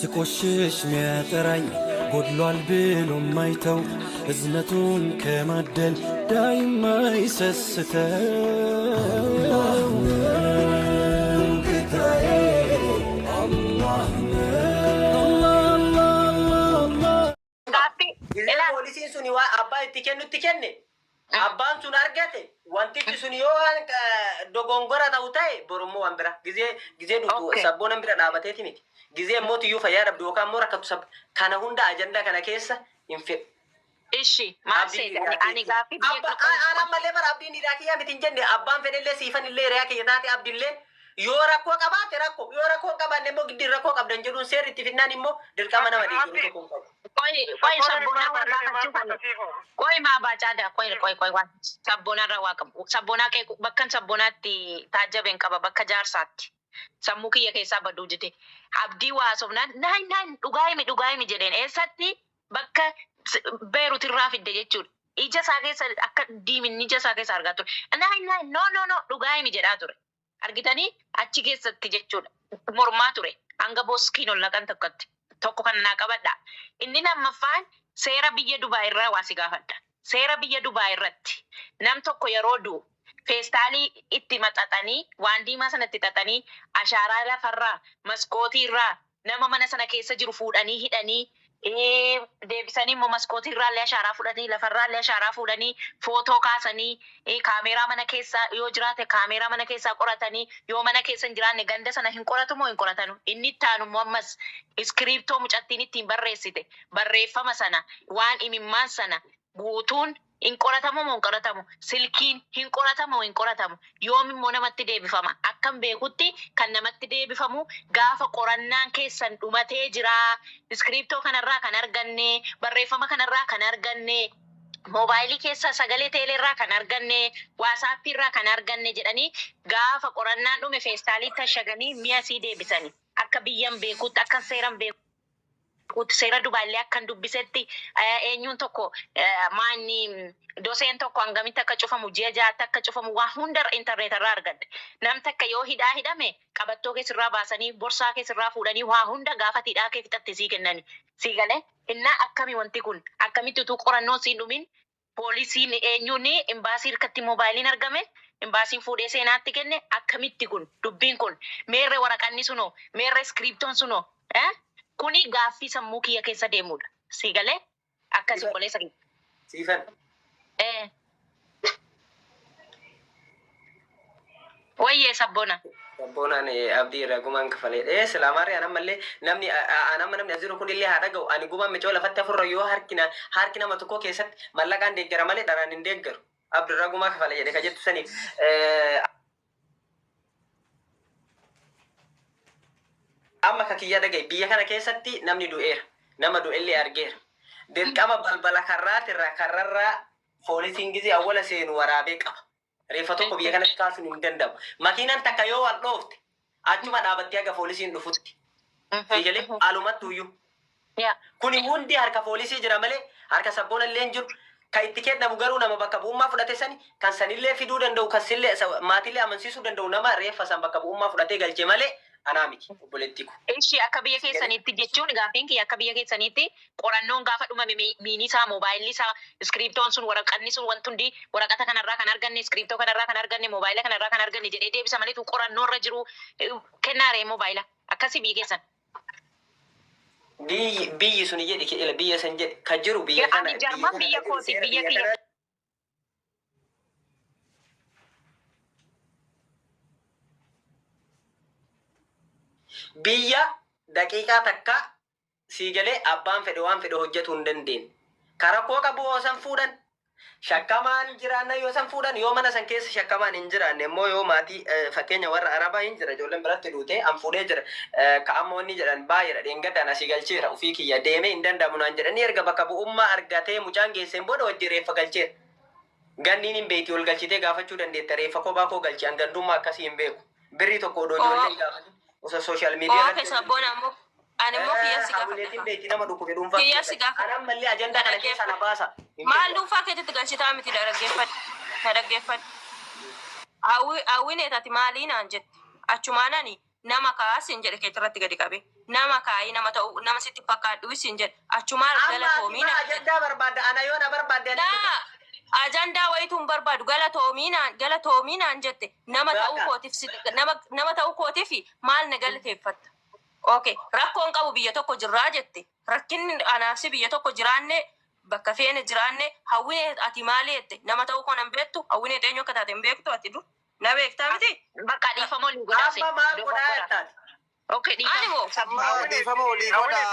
ስቆሽሽ ሚያጠራኝ ጎድሏል ብሎ ማይተው እዝነቱን ከማደል ዳይማ ይሰስተው ጌታዬ ፖሊሲን ሱኒ ዋ አባ እትከኑት ከነ አባን ሱን አርገተ wantichi sun yoo dogongora ta'u ta'e boromoo waan bira gizee dhufu sabboon bira dhaabateeti miti gizee immoo tiyyuu fayyaa dhabdu yookaan immoo rakkatu sab kana hunda ajandaa kana keessa hin fedhu. Ishi maal ani gaaffii ana malee bara abdiin dhiiraa kiyyaa miti hin jenne abbaan fedhellee siifan illee reeyaa kiyya taate abdiillee yoo rakkoo qabaate rakkoo yoo rakkoo qabaanne immoo giddiin rakkoo qabdan jedhuun seerri itti finnaan immoo dirqama nama dhiisu tokko qabu. Koi sabona warra kachuufan koi maa baacaadha koi waan sabona irraa waa qabu sabona kee bakkan sabonaatti taajjabeen qaba bakka jaarsaatti sammuu kiyya keessaa baduu jite abdii waa sobnaan naan dhugaayimi jedheen eessatti bakka beerut irraa fidde jechuudha ija isaa keessa akka diimin ija isaa keessa argaa ture naan no dhugaayimi jedhaa ture argitanii achi keessatti jechuudha mormaa ture hanga booskiin ol naqan tokko kan naa qabadha. Inni lammaffaan seera biyya Dubaay irraa waa si gaafadha. Seera biyya Dubaay irratti nam tokko yeroo du'u feestaalii itti maxxaxanii waan diimaa sanatti xaxanii ashaaraa lafarraa maskootii irraa nama mana sana keessa jiru fuudhanii hidhanii deebisanii immoo maskootii irraa illee ashaaraa fudhanii lafarraa illee ashaaraa fuudhanii footoo kaasanii kaameeraa mana keessaa yoo jiraate kaameeraa mana keessaa qoratanii yoo mana keessa hin jiraanne ganda sana hin qoratu moo hin qoratanu inni ittaanu immoo ammas iskiriiptoo mucattiin ittiin barreessite barreeffama sana waan imimmaan sana guutuun hin qoratamu moo hin qoratamu silkiin hin qoratamu moo hin qoratamu yoom immoo namatti deebifama akkam beekutti kan namatti deebifamu gaafa qorannaan keessan dhumatee jira iskiriiptoo kanarraa kan arganne barreeffama kanarraa kan arganne moobaayilii keessa sagalee teeleerraa kan arganne waasaappii irraa kan arganne jedhanii gaafa qorannaan dhume feestaalii tashaganii mi'a sii deebisanii akka biyyan beekutti akka seeran beekutti seera Dubaallee akkan dubbisetti eenyuun tokko maanni doseen tokko hangamitti akka cufamu ji'a ja'aatti akka cufamu waa hunda internet irraa argadde nam takka yoo hidhame qabattoo keessirraa baasanii borsaa keessirraa fuudhanii waa hunda gaafa hidhaa kee fixatte sii kennani sii galee innaa akkami wanti kun akkamitti utuu qorannoo siin dhumin poolisiin eenyuun imbaasii hirkatti moobaayiliin argame imbaasiin fuudhee seenaatti kenne akkamitti kun dubbiin kun meerre waraqanni sunoo meerre iskiriiptoon sunoo kuni gaaffii sammuu kiyya keessa deemudha. Si galee akkasi qoleessa kiyya. Siifan. Wayyee sabbona. Sabbonaan abdii irraa gumaan kafalee. Silaamaarri anammallee namni asiru kunillee haa dhaga'u. Ani gumaan micoo lafatti afurra yoo harki nama tokko keessatti mallaqaan deeggara malee dharaan hin deeggaru. Abdii irraa gumaa kafalee jedhe ka jettu saniif. Amma kakiyyaa dhagaye biyya kana keessatti namni du'eera. Nama du'ellee argeera. Dirqama balbala karrarraa poolisiin gizee awwala seenu waraabee qaba. Reeffa tokko biyya kanatti kaasuun hin danda'amu. Makiinaan takka yoo wal dhoofte achuma dhaabattee aga poolisiin dhufutti. Fiigalee alumattuyyuu. Kuni hundi harka poolisii jira malee harka sabboona illee hin jiru. Kan itti kennamu garuu nama bakka bu'ummaa fudhate sani kan sanillee fiduu danda'u kan sillee maatiillee amansiisuu danda'u nama reeffa san bakka bu'ummaa fudhatee galchee malee anaa miti obboleettii kun. Ishii akka biyya keessaniitti jechuun gaaffiin kiyya akka biyya keessaniitti qorannoon gaafa dhumame miinisaa moobaayilii isaa iskiriiptoon sun waraqanni sun wanti hundi waraqata kanarraa kan arganne iskiriiptoo kanarraa kan arganne moobaayila kanarraa kan arganne jedhee deebisa maleetu qorannoo irra jiru kennaaree moobaayila akkasii biyya keessan. Biyyi suni jedhi biyya san jedhi kan jiru biyya kana. Jarman biyya kooti biyya kiyya. Biyya daqiiqaa takka sii galee abbaan fedhe waan fedhe hojjetu hin dandeenye. Karakkoo qabu yoo san fuudhan shakkamaan jiraanna yoo san fuudhan yoo mana san keessa shakkamaan hin jiraanne immoo yoo maatii fakkeenya warra arabaa hin jira ijoolleen biratti dhuutee an fuudhee jira ka'amoonni jedhan baay'eedha dheengadhaan asii galcheera ofii kiyya deemee hin danda'amu naan jedhanii erga bakka bu'ummaa argatee mucaan geesseen booda wajji reeffa galcheera. Ganniin hin beekti ol galchitee gaafachuu dandeetta reeffa kophaa koo galchi an gandummaa akkasii hin beeku. Birrii tokko odoo ijoolleen gaafatu. Usa social media irratti sabboona ammoo ani immoo kiyyaasi gaafata. Nama dhukkube dhuunfaa. Kiyyaasi gaafata. Anaan mallee ajandaa kana keessa na baasa. Maal dhuunfaa keessatti galchitaa miti dhaggeeffadhu. Hawwiin eetaati maalii naan jette achumaanani nama kaasin jedhe keessatti gadi qabe nama kaayi nama ta'u nama sitti fakkaadhu isin jedhe achumaan galatoomiina ajandaa barbaadda ana yoo na barbaadde ajandaa wayituun barbaadu galatoomiinaan jette nama ta'uu kootiif maal na galateeffatta. Okay, rakkoon qabu biyya tokko jirraa jette. Rakkinni anaafsi biyya tokko jiraanne bakka feene jiraanne hawwine ati maali jette. Nama ta'uu koo nan beektu hawwine eenyu akka taate hin beektu ati dur. Na beektaa miti? Bakka dhiifama olii godhaase. Amma maal godhaa jettaati? Okay, dhiifama olii godhaa.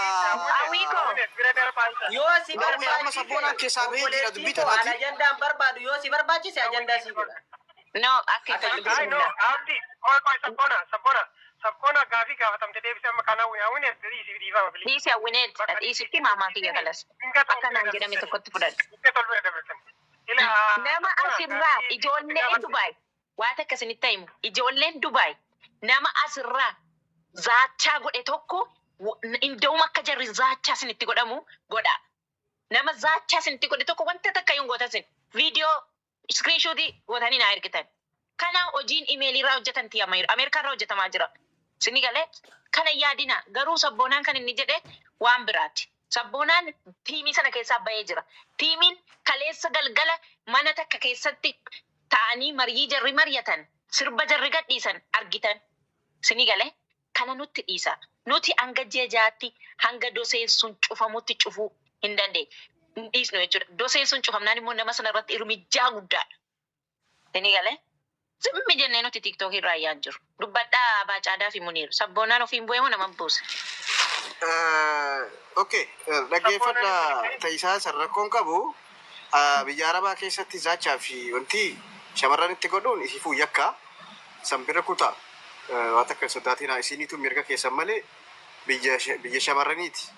Yoo si amma sabboonaan keessaa bahee jira dubbii tanaati. ajandaan barbaadu yoo si barbaachise ajandaa si godha. No, akka Sabboona gaafii gaafatamte deebisee amma kana hawwine dhiisii dhiifama bilii. dhiisi hawwineet dhiisitti maamaa kiyya kalas. Akkanaan jedhame tokkotti fudhadhu. Nama asirraa ijoolleen Dubaay waan akkasinitti himu ijoolleen Dubaay nama asirraa zaachaa godhe tokko inda'uma akka jarri zaachaa sinitti godhamu godha. Nama zaachaa sinitti godhe tokko wanta takka hin gootasin viidiyoo iskiriinshuutii gootanii naa ergitan. Kana hojiin imeelirraa hojjetan Ameerikaarraa hojjetamaa jira. Sini galee kana yaadina garuu sabboonaan kan inni jedhe waan biraati. Sabboonaan tiimii sana keessaa bahee jira. Tiimiin kaleessa galgala mana takka keessatti ta'anii marii jarri mari'atan sirba jarri gadhiisan argitan. Sini galee kana nutti dhiisa. Nuti hanga jejaatti hanga doseen sun cufamutti cufuu hin dandeenye. Hin dhiisnu jechuudha. Doseen sun cufamnaan immoo nama sana irratti hirmijaa guddaadha. Sini galee. Zimmi jennee nuti TikTokii irraa ayyaan jiru. Dubbadhaa Baacaadaa fi Muniir. Sabboonaan ofiin bu'ee moo nama buuse? Okay, dhaggeeffadha ta'isaa san rakkoon qabu biyya Arabaa keessatti zaachaa fi wanti shamarran itti godhuun isifuu yakka san bira kutaa waan akka sodaatiin isiniitu mirga keessan malee biyya shamarraniiti.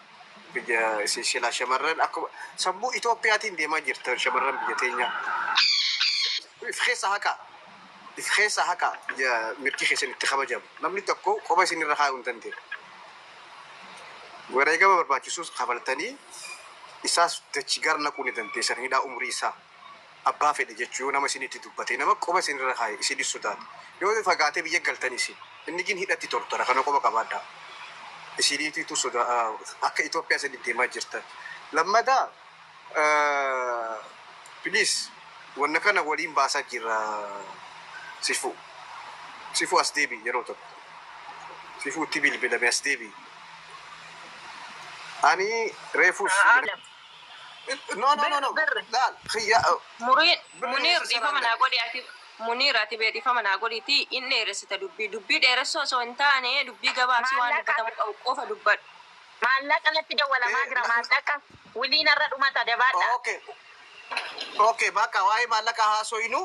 Biyya silaa shamarran akkuma sammuu Itoophiyaatiin deemaa jirta shamarran biyya teenyaa. Keessa haqaa. Keessa haqaa mirgi keessan itti kabajamu. Namni tokko qofa isinirra kaa'uu hin dandeenye. Wareegama barbaachisuus kabaltanii isaas dachi gara naquu ni dandeessan hidhaa umurii isaa abbaa fedhe jechuu yoo nama isinitti dubbate nama qofa isinirra kaa'e isinis sodaatu. Yoo fagaatee biyya galtanis inni gin hidhatti tortora kana qofa qabaadha. Isiniitiitu sodaa akka Itoophiyaa isin deemaa jirtan. Lammadaa please wanna kana waliin baasaa jira. Sifu as deebi yeroo tokko. Sifu itti bilbilame as deebi. Ani reefus. No. Laal khiyya. Muniir dhiifama naa godhi ati Muniir ati bee dhiifama naa godhiti inni dheeressita dubbii dheeressoo osoo hin taane dubbii gabaabsi waan dubbatamu qabu qofa dubbadhu. Maallaqa natti dawwalamaa jira maallaqa wiliin irra dhumata dabaadha. Okay, bakka waa'ee maallaqa haasoyinu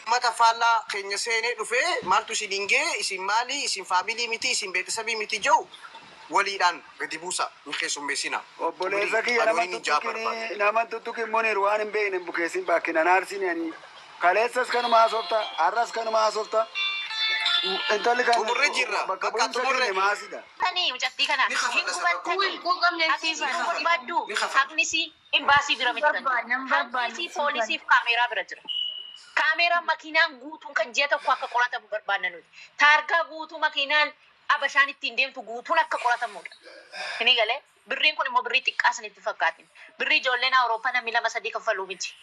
mata faallaa keenya seenee dhufee maaltu isin hingee isin maali isin faamilii miti isin beeksisabii miti jiru waliidhaan gadi buusa hin keessummeessina. Obboleessa kiyya nama tuttuqin Muniir waan hin beekne bukeessin bakkinan aarsin ani kaleessas kanuma haasofta har'as kanuma haasofta intalli kan tumurre jirra bakka bu'insa maasidha. Tanii mucattii kana hin gubattanii asiisan barbaaddu haqnisi imbaasii bira miti kan haqnisi poolisiif kaameeraa bira jira. Kaameeraan makiinaan guutuun kan ji'a tokko akka qoratamu barbaadna nuti. Taargaa guutuu makiinaan abashaan ittiin deemtu guutuun akka qoratamudha. Inni galee birriin kun immoo birrii xiqqaasan itti fakkaatin. Birrii ijoolleen Awurooppaa namni 2-3 kaffaluu miti.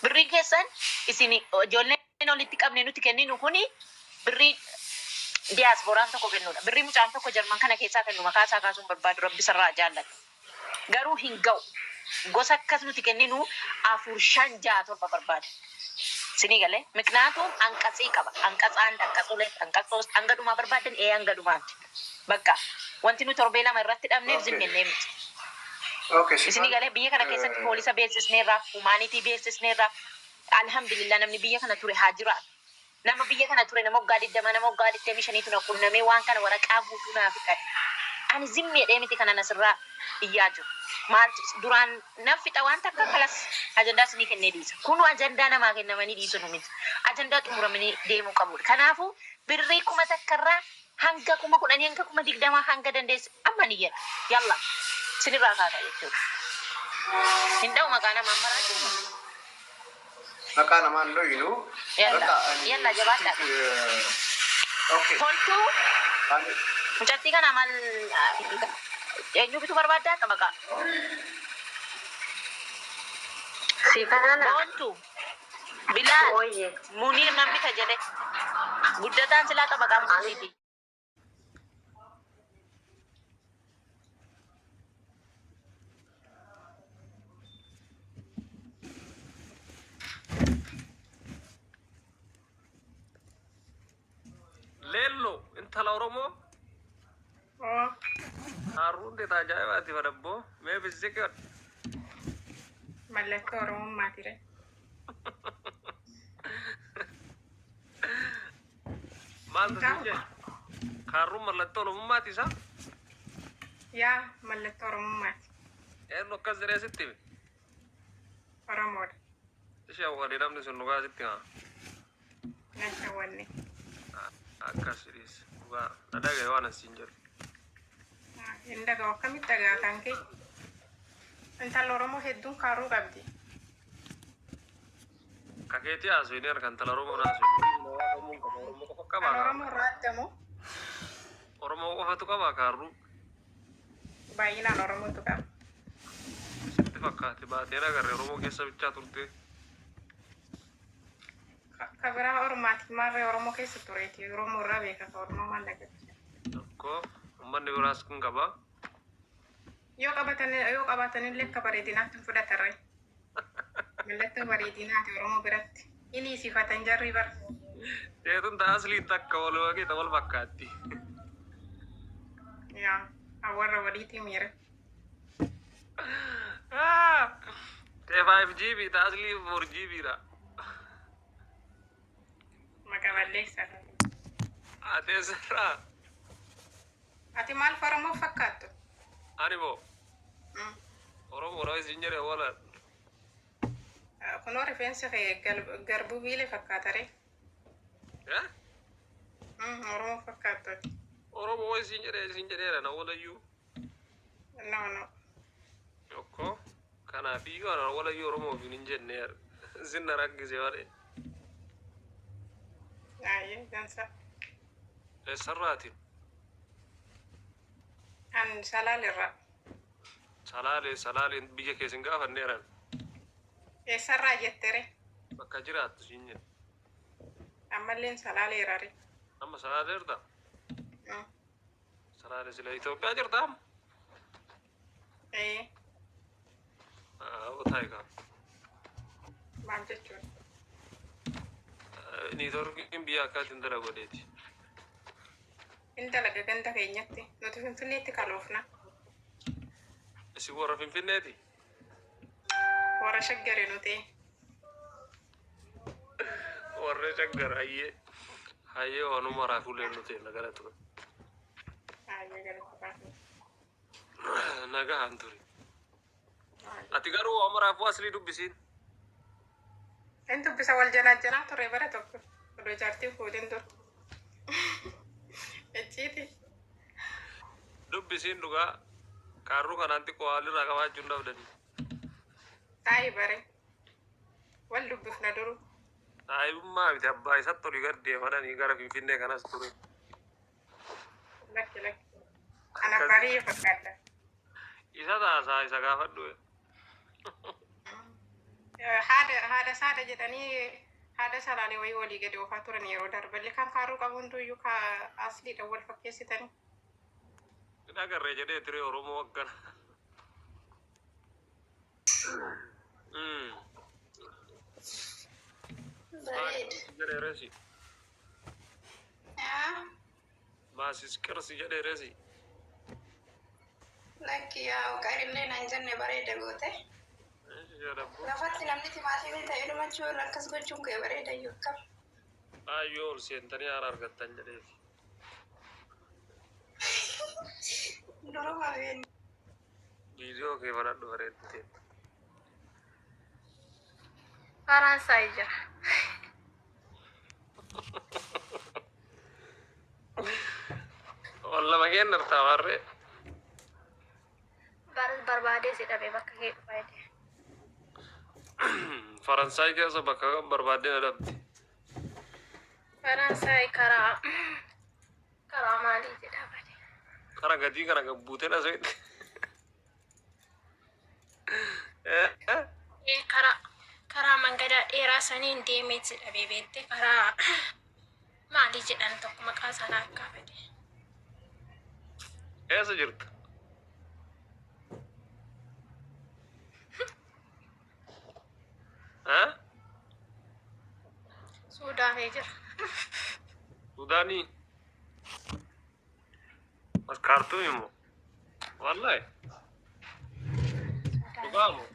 Birriin keessan isin ijoolleen olitti qabne nuti kenninu kuni birrii diyaaspooraan tokko kennudha. Birrii mucaan tokko Jarman kana keessaa kennu maqaa isaa kaasuun barbaadu rabbi sarraa jaallata. Garuu hin ga'u. Gosa akkas nuti kenninu 4-5-6 barbaada. Sini galee miknaatum anqatsii qaba anqatsaan anqatsulee anqatsoos hanga dhumaa barbaadan hanga dhumaatti bakka wanti nu torbee lama irratti dhabneef zimmennee miti. Sini galee biyya kana keessatti poolisa beeksisneerraa humaanitii beeksisneerraa alhamdulillah namni biyya kana ture haa jiraatu. Nama biyya kana ture nama waggaa 20 nama waggaa 25 na qunnamee waan kana waraqaa guutuu naaf qade. Ani zimmeedhee miti kana nasirraa iyyaa jiru. Maal duraan naffixa waan takka kalas ajandaa sinii kennee dhiisa. Kunu ajandaa namaa kennamanii dhiisu nu miti. Ajandaa xumuramanii deemuu qabudha. Kanaafuu birrii 1000 takkarraa hanga 10,000 hanga 20,000 hanga dandeesse amma ni jedha. Yalla sinirraa kaasa jechuudha. Hin dha'u maqaa namaan baraa. Maqaa namaan looyinu. Yalla jabaadha. Okay. Toltuu mucattii kana maal Eenyu bitu barbaadaa qabaqa. Sifana. Boontu. Bilal. Oye. Munir nan bita jedhe. Guddataan silaa qabaqa mutiiti. Lello intala Oromoo harruun deetaa ajaa'ibaati badabbo mee bizziki Mallattoo Oromummaatire. maaltu sinje harruun mallattoo Oromummaati isa Yaa mallattoo Oromummaati. eenyu akkas jedhee sitti hime Oromoodha. ishee wadii namni sun dhugaa sitti haa Nacha wanni. akkas jedhiis dhugaa na dhagaye waan asiin jedhu Hin dhaga'u akkamitti dhagaa kan kee? Intalli Oromoo hedduun kaaruu qabdi. kakeetii haasofni harka intala Oromoo haasofni Oromoo qofa Kan qabaa Oromoo irraa addamu Oromoo qofatu qabaa kaarruu baay'inaan Oromootu qaba. sitti fakkaate baateen agarre Oromoo keessa bichaa turte Ka biraa Oromaati maarree Oromoo keessa tureeti. Oromoo irraa beeka ka Oromoo maal dhaggeeffata. tokko uummanni biraas kun qabaa Yoo qabatanillee akka bareedinaatti fudhatarre. Mallattoo bareedinaati Oromoo biratti. Inni sifatan jarri bara. Jeetun taasliin takka wal wageeta wal fakkaatti. Yaa warra waliitii miira. Te 5GB taaslii 4GB dha. Maka balleessa. Ate sirraa Ati maal Oromoo fakkaattu? ani boo Oromoo dha isin jedhe walan. Kunoo rifeensa kee garbuu biilee fakkaatare. Oromoo fakkaattu. Oromoo isin jedheera na walayyuu. No. Tokko kanaaf iyyuu ana walayyuu Oromoo hin jenne sinna rakkise wale. Aye, dansa. Eessarraatiin An salaalirra. salaaleen biyya keessin gaafanneeran Eessarraa jettere. bakka jiraattu siin jedhe. Ammalleen salaaleerari. Amma salaaleerta? Salaale sila Itoophiyaa jirta amma? Otaayikaa. Maal jechuudha? Niitoorkiin biyya akkaatiin dala godheeti. Inni dalaga ganda keenyatti. Nuti Finfinneetti kaloofna. Isin warra Finfinneeti? Warra shaggare nuti. Warra shaggar hayyee waanuma raafuulee nuti nagara ture. Ayyee galata baatu. Nagahan ture. Ati garuu waama raafuu aslii dubbisiin. Inni dubbisa wal janaa ture bara tokko. Odoo jaartii fuudhin dur. Ejjiiti. Dubbisiin dhugaa kaarruu kanaan xiqqoo haalirraa qabaachuun dhabdanii. Taayi bare. Wal dubbifna duru. Taayibummaa miti abbaa isatti olii gad deemadhanii gara Finfinnee kanas ture. Lakki. Ana barii fakkaata. Isa taasaa isa gaafadhu. Haadha saada jedhanii haadha salaalee wayii walii gadi oofaa turan yeroo darballee kan kaaruu qabuuntu iyyuu ka asliidha wal fakkeessitanii. Agarree jedhee ture Oromoo akkana. Jedheeresi. Maasis qirsi jedheeresi. Lakki yaa qarillee naan jenne bareeda goote. Lafatti namni timaatimii ta'ee dhumachuun akkas gochuun kee bareeda iyyuu akkam. Ayyoo ol seentanii haara argattan jedheefi. Duruma beenu. Viidiyoo kee fudhadhu bareedditee. Faransaay jira. Wallama kennartaa warree. Barbaadee si dhabee bakka kee dhufaayde. Faransaay keessa bakka kan barbaadde na dhabde. Faransaay karaa maalii jedhamani. Kara gatii kana gabbuutee na seete. baasanii deemee dhabee beekte karaa maalii jedhan tokko maqaa sanaa akka fedhe. Eessa jirta? Suudaanee jira. Sudaanii? As Khartoum immoo? Wallahi? Dhugaa moo?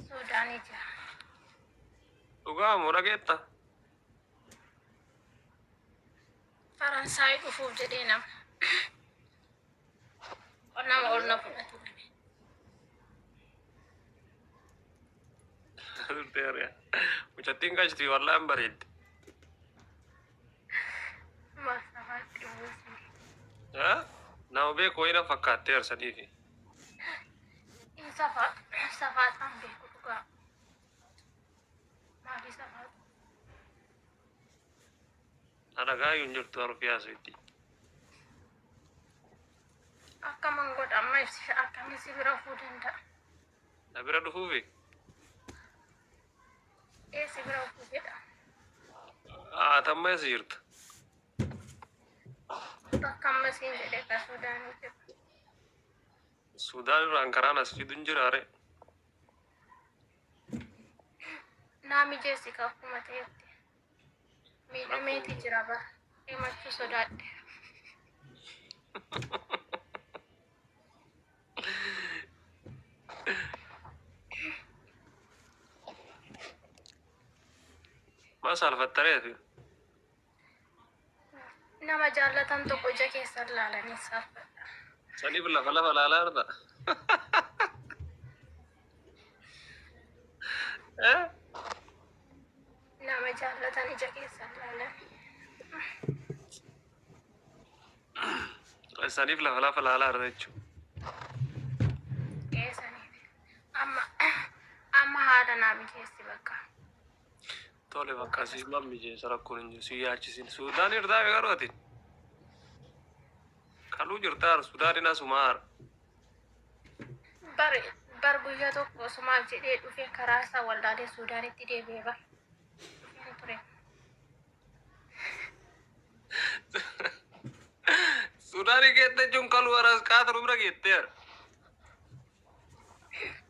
Suudaanee jira. Dhugaa moo dhageetta? Faransaay dhufuuf jedhee nama ol na fudhatu. Mucattiin qashtii wallahi hin bareedde. Maasafaatti dhufuufi. Nama beeku wayina fakkaatteer sadiifi. Safaataan beeku dhugaa. Maali safaatu? Adagaa hin jirtu arfiyaasa itti. Akkaman godha amma ibsi akkamii si bira dhufuu danda'a? Na bira dhufuufi? Si bira dhufuu fedha. Tamma eessa jirta? Bakka amma siin jedhee ka Suudaanii jira. Sudaan irraan karaan as fiduun jiraare. Naa mijeessi ka akkuma ta'etti. Miidhameeti jira bara. Himachuu sodaadhe. Maal saalfattareeti? Nama jaallatan tokko ija keessan laalanii saalfadha. Saniif lafa laalaa jirta? Nama jaallatan ija keessan laalan. Saniif lafa laalaa jirta jechuudha. Saniif. Amma haadha naa mijeessi bakka. Tole bakka asii mammi jeessa rakkoon hin jiru si yaachisin. Sudaan irraa garuu ati. Kaluu jirtaar Sudaaniin asumaar. Bar guyyaa tokko osumaaf jedhee dhufee karaa isaa waldaalee Sudaanitti deebi'ee bar. Ture. Sudaanii keetta jechuun kaluu aras qaataru bira geetteera.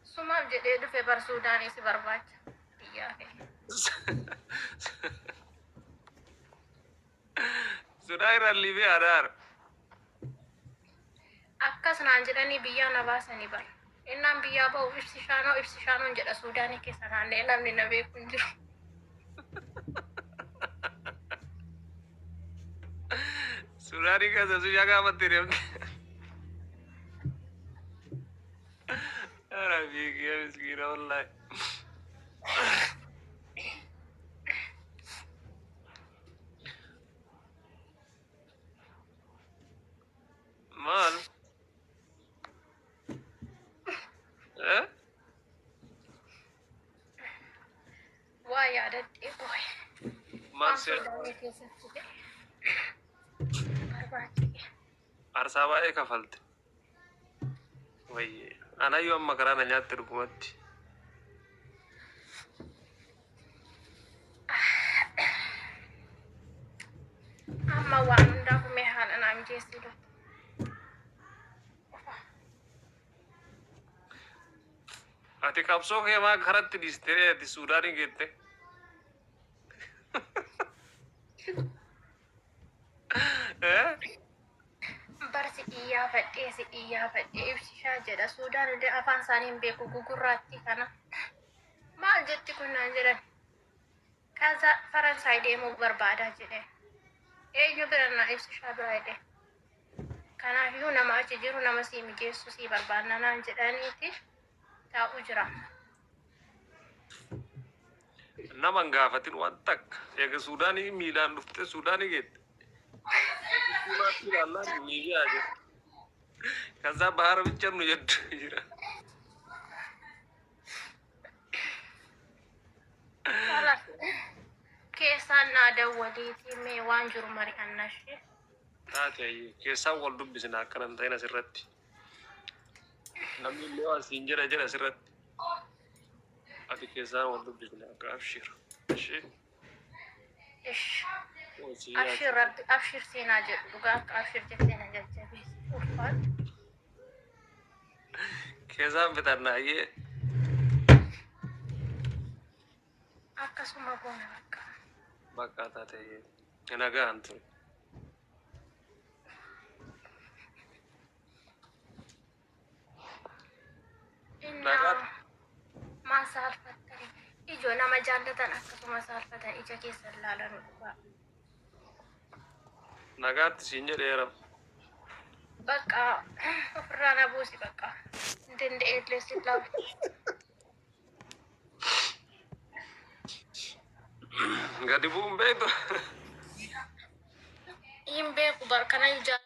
Sumaaf jedhee dhufee bar Sudaanii si barbaacha. Biyyaa kee. Sudaan irraa liibee adaara. Akkas naan jedhanii biyyaa na baasanii bara. Innaan biyyaa ba'u ibsi shaanoon jedha Suudaanii keessa naannee namni na beeku hin jiru. Sudaanii keessa su shagaamatti deemte. Ara fiigiya miskiina wallahi. Maal? Waa yaadadhee boo'e. Maal Suudaanii keessatti ta'e. Barbaachise. Arsaa baay'ee kafalte. Wayyee. Anayyuu amma karaa na nyaatte dhugumatti. Amma waan hundaa kumee haala naa mijeessi dha. Ati qabsoo kee maa karatti dhiistee ati Sudaanii geette? Bar si xiyyaafadhee ibsishaa jedha. Suudaan illee afaan isaanii hin beeku gugurraatti kana. Maal jetti kun naan jedhan. Kaza Faransaay deemuu barbaadaa jedhe. Eenyu bira na ibsishaa bira jedhe. Kanaafiyyuu nama achi jiru nama sii mijeessu sii barbaanna naan jedhaniiti taa'u jira. Nama hin gaafatin waan takka. Eega Sudaanii miilaan dhufte Sudaanii geette. Sudaanii ilaallaan miidiyaa jira. Kaza bahara bicha nu jedhu jira. Keessaan naa dawwaliitii mee waan jiru mari'annashee. Taate keessaan wal dubbisna akkanan ta'in asirratti. Namni illee waan siin jedha asirratti. ati keessaa wal dubbifne akka abshir. Ishee Ish. hojii Abshir rabbi abshir seenaa jedhu dhugaa akka abshir jettee na jajjabeessi. Ulfaatu. keessaan bitannaayyee Akkasuma goona bakka. bakka taatee nagaan ture. Nagaan. Maa saalfattani. Ijoo nama jaallatan akkasuma saalfatan ija keessa ilaalanu dhugaa. Nagaatti siin jedheera. Bakka ofirraa na buusi bakka. Danda'eetlee si laafu. Gadi bu'uun beektu. Hin beeku barkana ijaa.